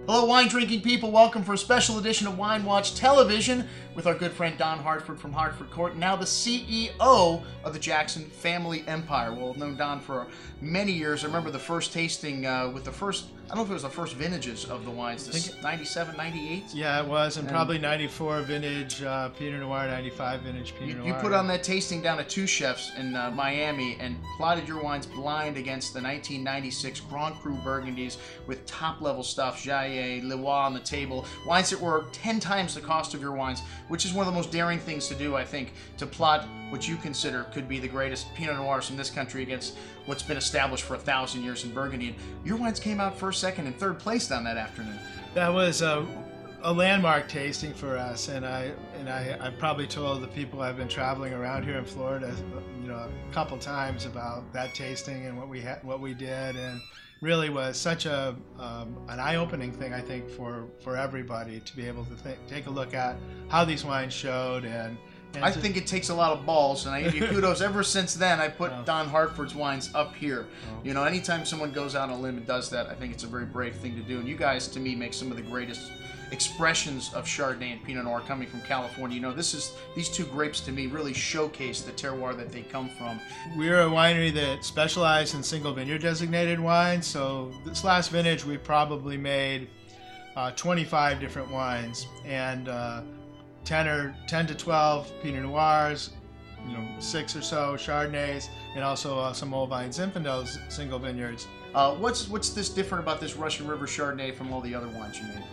Hello, wine-drinking people. Welcome for a special edition of Wine Watch Television with our good friend Don Hartford from Hartford Court, now the CEO of the Jackson family empire. Well, I've known Don for many years. I remember the first tasting with the first, I don't know if it was the first vintages of the wines, this 97, 98? Yeah, it was, and probably 94 vintage Pinot Noir, 95 vintage Pinot Noir. You put on that tasting down at Two Chefs in Miami and plotted your wines blind against the 1996 Grand Cru Burgundies with top-level stuff, Jaillet, Loire on the table, wines that were 10 times the cost of your wines, which is one of the most daring things to do, I think, to plot what you consider could be the greatest Pinot Noirs from this country against what's been established for 1,000 years in Burgundy. And your wines came out first, second, and third place on that afternoon. That was a landmark tasting for us, and I probably told the people I've been traveling around here in Florida, a couple times about that tasting and what we did, and really was such an eye-opening thing, I think, for everybody to be able to take a look at how these wines showed. And I think it takes a lot of balls, and I give you kudos. Ever since then, I put Don Hartford's wines up here. Anytime someone goes out on a limb and does that, I think it's a very brave thing to do. And you guys, to me, make some of the greatest expressions of Chardonnay and Pinot Noir coming from California. These two grapes to me really showcase the terroir that they come from. We're a winery that specializes in single vineyard designated wines. So this last vintage, we probably made 25 different wines, and 10 to 12 Pinot Noirs, 6 or so Chardonnays, and also some old vine Zinfandel single vineyards. What's this different about this Russian River Chardonnay from all the other wines you made?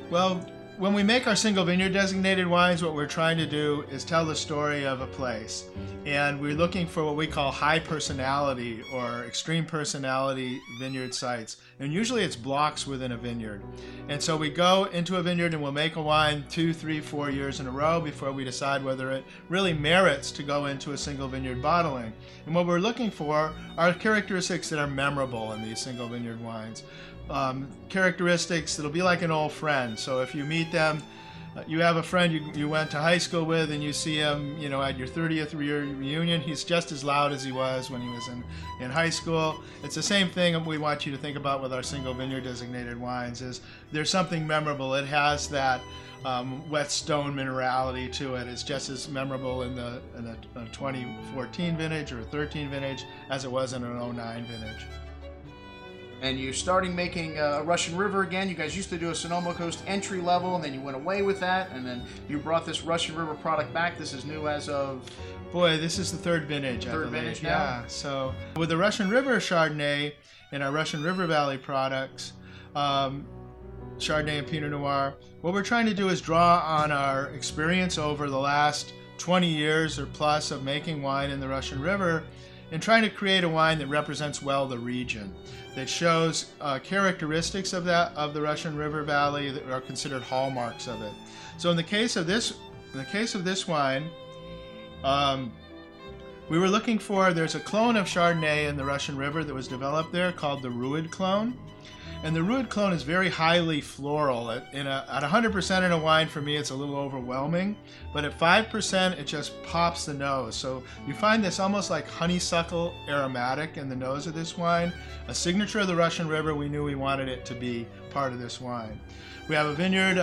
Well, when we make our single vineyard designated wines, what we're trying to do is tell the story of a place. And we're looking for what we call high personality or extreme personality vineyard sites. And usually it's blocks within a vineyard. And so we go into a vineyard and we'll make a wine 2, 3, 4 years in a row before we decide whether it really merits to go into a single vineyard bottling. And what we're looking for are characteristics that are memorable in these single vineyard wines. Characteristics that'll be like an old friend. So if you meet them, you have a friend you went to high school with, and you see him, at your 30th year reunion, he's just as loud as he was when he was in high school. It's the same thing we want you to think about with our single vineyard designated wines. Is there's something memorable. It has that wet stone minerality to it. It's just as memorable in a 2014 vintage or a 13 vintage as it was in an 09 vintage. And you're starting making Russian River again. You guys used to do a Sonoma Coast entry level, and then you went away with that, and then you brought this Russian River product back. This is new as of... Boy, this is the third vintage, I believe. Third vintage now? Yeah, so with the Russian River Chardonnay and our Russian River Valley products, Chardonnay and Pinot Noir, what we're trying to do is draw on our experience over the last 20 years or plus of making wine in the Russian River and trying to create a wine that represents well the region, that shows characteristics of the Russian River Valley that are considered hallmarks of it. So in the case of this wine, we were looking for, there's a clone of Chardonnay in the Russian River that was developed there called the Rued clone. And the Rued clone is very highly floral. At 100% in a wine, for me, it's a little overwhelming. But at 5%, it just pops the nose. So you find this almost like honeysuckle aromatic in the nose of this wine. A signature of the Russian River, we knew we wanted it to be part of this wine. We have a vineyard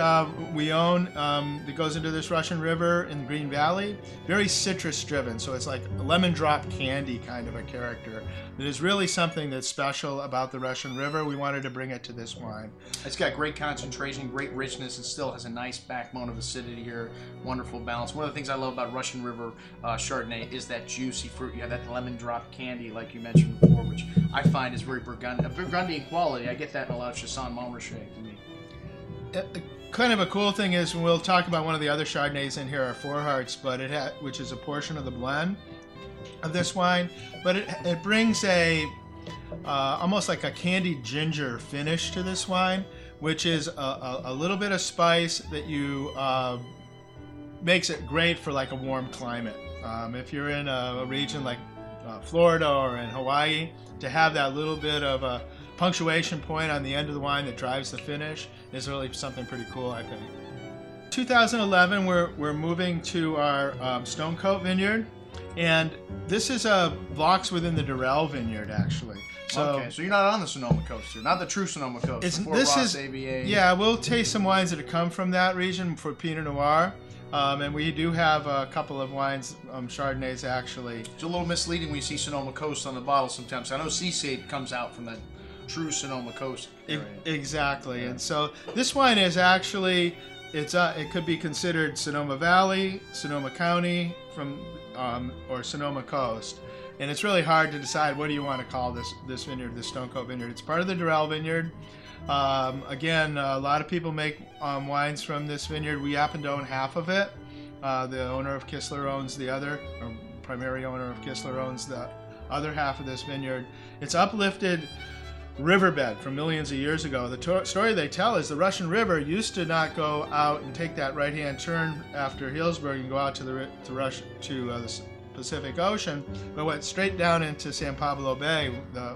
we own that goes into this Russian River in the Green Valley. Very citrus driven, so it's like a lemon drop candy kind of a character. It is really something that's special about the Russian River. We wanted to bring it to this wine. It's got great concentration, great richness, and still has a nice backbone of acidity here. Wonderful balance. One of the things I love about Russian River Chardonnay is that juicy fruit. You have that lemon drop candy, like you mentioned before, which I find is very Burgundian quality. I get that in a lot of Chassagne Montrachet to me. Kind of a cool thing is, and we'll talk about one of the other Chardonnays in here, our Four Hearts, but which is a portion of the blend of this wine, but it brings almost like a candied ginger finish to this wine, which is a little bit of spice that makes it great for like a warm climate. If you're in a region like Florida or in Hawaii, to have that little bit of a punctuation point on the end of the wine that drives the finish is really something pretty cool, I think. 2011, we're moving to our Stone Cote vineyard, and this is blocks within the Durrell vineyard, actually. So, okay, so you're not on the Sonoma coast here, not the true Sonoma coast. It's, the Fort this Ross is, AVA. yeah, we'll taste some wines that have come from that region for Pinot Noir. And we do have a couple of wines, Chardonnays actually. It's a little misleading when you see Sonoma coast on the bottle sometimes. I know Seascape comes out from the true Sonoma coast area. Exactly, Yeah. and so this wine is actually, it could be considered Sonoma Valley, Sonoma County, or Sonoma Coast. And it's really hard to decide what do you want to call this vineyard, the Stone Cote Vineyard. It's part of the Durrell Vineyard. Again, a lot of people make wines from this vineyard. We happen to own half of it. The owner of Kistler owns the other, or primary owner of Kistler owns the other half of this vineyard. It's uplifted riverbed from millions of years ago. The story they tell is the Russian River used to not go out and take that right-hand turn after Healdsburg and go out to the Pacific Ocean, but went straight down into San Pablo Bay,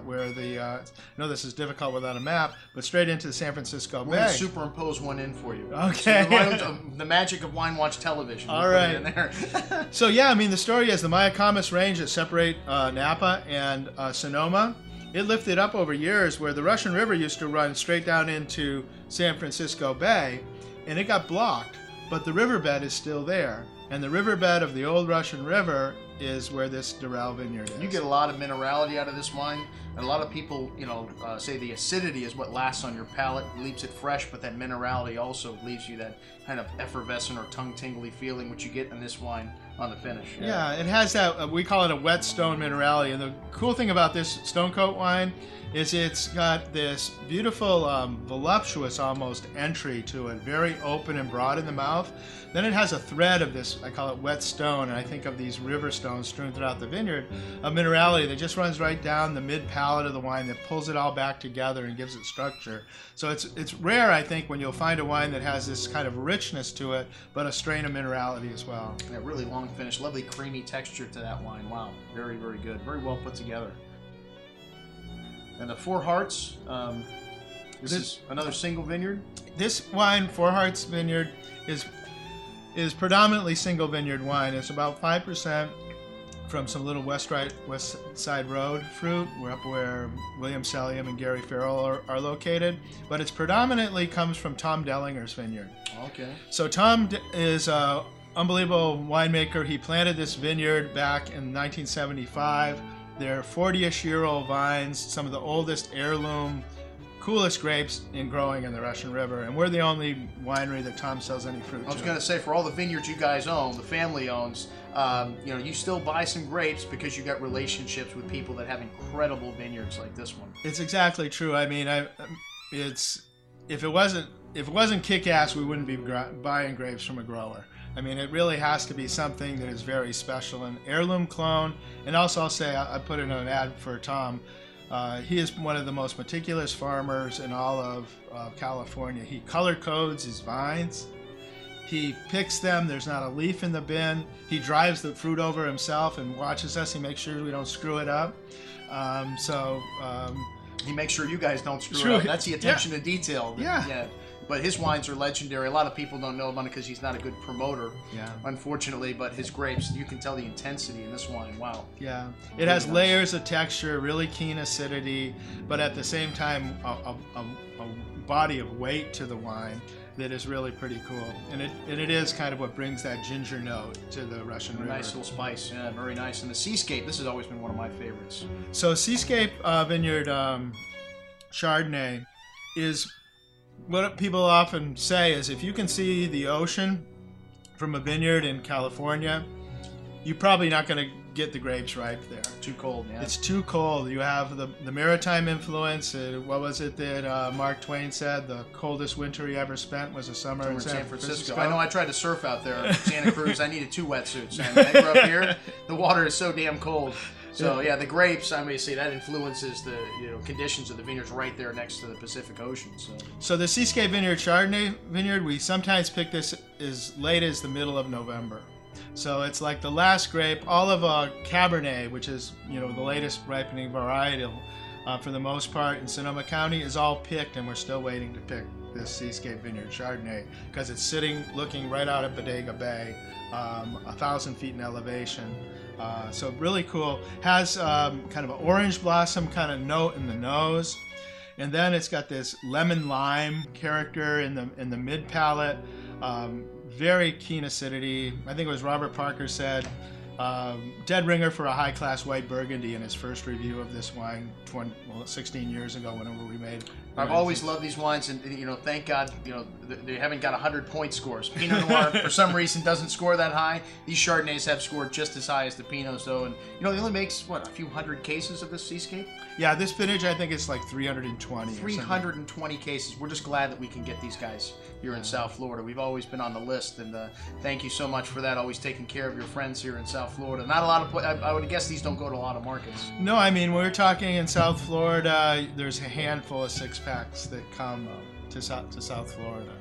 where I know this is difficult without a map, but straight into the San Francisco We're going to Bay. superimpose one in for you. Okay. So the magic of Wine Watch Television. All We'll right. put it in there. So yeah, I mean, the story is the Mayacamas Range that separate Napa and Sonoma. It lifted up over years where the Russian River used to run straight down into San Francisco Bay, and it got blocked, but the riverbed is still there. And the riverbed of the old Russian River is where this Durrell Vineyard is. You get a lot of minerality out of this wine, and a lot of people, say the acidity is what lasts on your palate, leaves it fresh, but that minerality also leaves you that kind of effervescent or tongue-tingly feeling, which you get in this wine on the finish. Yeah, it has that, we call it a wet stone minerality, and the cool thing about this Stone Cote wine is it's got this beautiful, voluptuous almost entry to it, very open and broad in the mouth. Then it has a thread of this, I call it wet stone, and I think of these river stones strewn throughout the vineyard, a minerality that just runs right down the mid-palate of the wine that pulls it all back together and gives it structure. So it's rare, I think, when you'll find a wine that has this kind of richness to it, but a strain of minerality as well. Yeah, really long finish, lovely creamy texture to that wine. Wow, very, very good. Very well put together. And the Four Hearts, this is another single vineyard. This wine, Four Hearts Vineyard, is predominantly single vineyard wine. It's about 5% from some little West Side Road fruit. We're up where William Selliam and Gary Farrell are located, but it's predominantly comes from Tom Dellinger's vineyard. Okay. So Tom is an unbelievable winemaker. He planted this vineyard back in 1975. They're 40-ish-year-old vines, some of the oldest heirloom, coolest grapes in growing in the Russian River, and we're the only winery that Tom sells any fruit to. I was going to say, for all the vineyards you guys own, the family owns, you still buy some grapes because you got relationships with people that have incredible vineyards like this one. It's exactly true. I mean, if it wasn't kick-ass, we wouldn't be buying grapes from a grower. I mean, it really has to be something that is very special, an heirloom clone. And also, I'll say, I put in an ad for Tom. He is one of the most meticulous farmers in all of California. He color codes his vines. He picks them. There's not a leaf in the bin. He drives the fruit over himself and watches us. He makes sure we don't screw it up. He makes sure you guys don't screw it up. That's the attention to detail. Yeah. But his wines are legendary. A lot of people don't know about it because he's not a good promoter, Yeah. unfortunately. But his grapes, you can tell the intensity in this wine. Wow. Yeah. It has layers of texture, really keen acidity, but at the same time, a body of weight to the wine that is really pretty cool. And it is kind of what brings that ginger note to the Russian River. Nice little spice. Yeah, very nice. And the Seascape, this has always been one of my favorites. So Seascape Vineyard Chardonnay is what people often say is if you can see the ocean from a vineyard in California, you're probably not going to get the grapes ripe there. Too cold, yeah. It's too cold. You have the maritime influence. What was it that Mark Twain said? The coldest winter he ever spent was a summer in San Francisco. I know I tried to surf out there, Santa Cruz. I needed 2 wetsuits. And I grew up here. The water is so damn cold. So yeah, the grapes, obviously, that influences the conditions of the vineyards right there next to the Pacific Ocean. So the Seascape Vineyard Chardonnay vineyard, we sometimes pick this as late as the middle of November. So it's like the last grape. All of Cabernet, which is the latest ripening varietal, for the most part in Sonoma County, is all picked, and we're still waiting to pick this Seascape Vineyard Chardonnay because it's sitting looking right out at Bodega Bay, 1,000 feet in elevation. So really cool. Has kind of an orange blossom kind of note in the nose. And then it's got this lemon lime character in the mid palate. Very keen acidity. I think it was Robert Parker said, dead ringer for a high-class white Burgundy in his first review of this wine 16 years ago, whenever we made. I've always loved these wines, and thank God, they haven't got 100-point scores. Pinot Noir, for some reason, doesn't score that high. These Chardonnays have scored just as high as the Pinots, though, and it only makes a few hundred cases of this Seascape. Yeah, this vintage I think it's like 320. 320 cases. We're just glad that we can get these guys here in South Florida. We've always been on the list, and thank you so much for that. Always taking care of your friends here in South Florida. Not a lot of, I would guess these don't go to a lot of markets. No, I mean, we're talking in South Florida, there's a handful of 6-packs that come to South Florida.